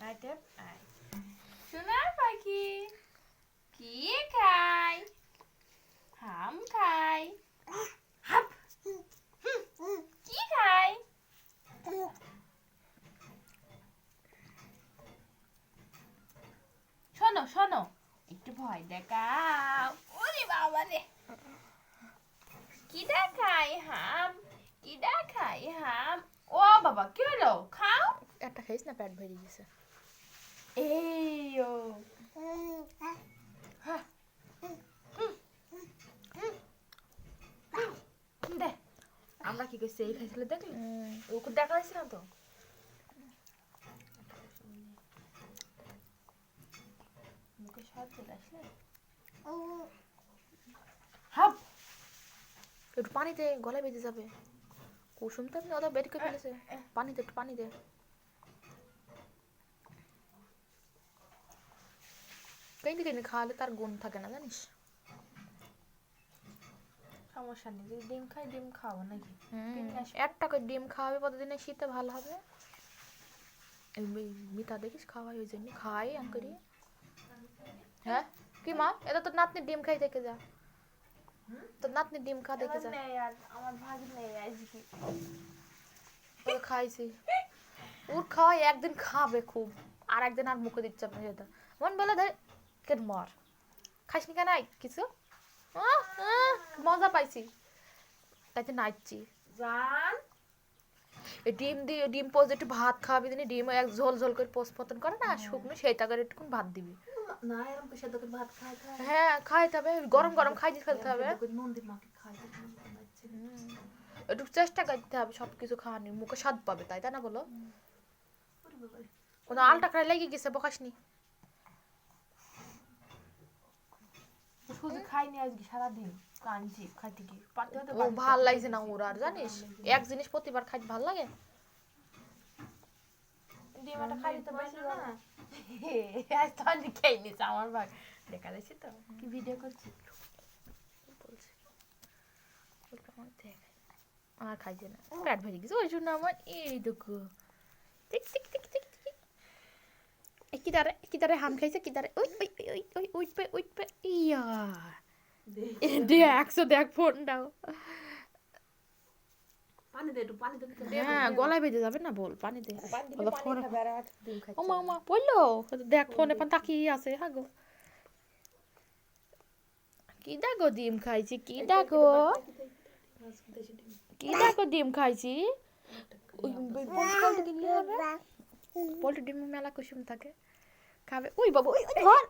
গাইতে সোনার পাখি কি খায় হাম খায় হাপ কি খায় শোনো শোনো একটু ভয় দেখাও ওরে বাবা রে কি দেখায় হাম কি দেখায় হাম ও বাবা কি হলো খাও একটা খাইস না পেট ভরে গেছে এই ও দে আমরা কি করছি এই খাইছিল দেখলি ওকে দেখা যাচ্ছে না তো মুখে স্বাদ চলে আসলে হাপ একটু পানিতে গলায় বেঁধে যাবে কুসুম তো ওটা বের করে ফেলেছে পানিতে একটু পানি দে কেন কেন খাওয়ালে তার গুণ থাকে না জানিস সমস্যা নেই যদি ডিম খাই ডিম খাবো নাকি একটা করে ডিম খাওয়াবে প্রতিদিনে শীতে ভালো হবে মিতা দেখিস খাওয়াই ওই জন্য খাওয়াই আম করি হ্যাঁ কি মা এটা তোর নাতনি ডিম খাই দেখে যা তোর নাতনি ডিম খা দেখে যা আমার ভাগ নেই আজকে ও খাইছি ওর খাওয়াই একদিন খাবে খুব আর একদিন আর মুখে দিচ্ছে আপনি যেটা মন বলে ধর কেন মর খাইসনি কেন কিছু মজা পাইছি তাই তো নাচছি জান ডিম দিয়ে ডিম পোস্ট একটু ভাত খাওয়াবি দিনে ডিম এক ঝোল ঝোল করে পোস্ট মতন করে না শুকনো সেইটা করে একটু ভাত দিবি না এরকম পেশা দোকান ভাত খাই খাই হ্যাঁ খাইতে হবে গরম গরম খাইতে ফেলতে হবে নন্দির মাকে খাই একটু চেষ্টা করতে হবে সবকিছু খাওয়ানোর মুখে স্বাদ পাবে তাই না বলো কোনো আলটা খাই লেগে গেছে বকাসনি শুধু খাইনি আজকে সারাদিন কাঁদছি খাইতে গিয়ে ও ভাল লাগছে না ওর আর জানিস এক জিনিস প্রতিবার খাইতে ভাল লাগে ডিমাটা খাই তো বেশি না আজ তো অনেক খেয়ে নিস আমার ভাগ দেখা যাচ্ছে তো কি ভিডিও করছি বলছি আর খাইছে না পেট ভরে গেছে ওই জন্য আমার এই দেখো কিদারে হাম খাইছে কিদারে ওই ওই ওই ওই উঠবে উঠবে ইয়া দেখ ফোনটাও পানি দে একটু পানি দে হ্যাঁ গলায় বেঁধে যাবে না বল পানি দে ফোন ও মা পড়লো দেখ ফোনে পান তাকিয়ে আছে হ্যাঁ গো কি দেখো ডিম খাইছি কি দেখো ডিম খাইছি পোল্ট্রি ডিম মেলা কুসুম থাকে খাবে ওই বাবু ওই ধর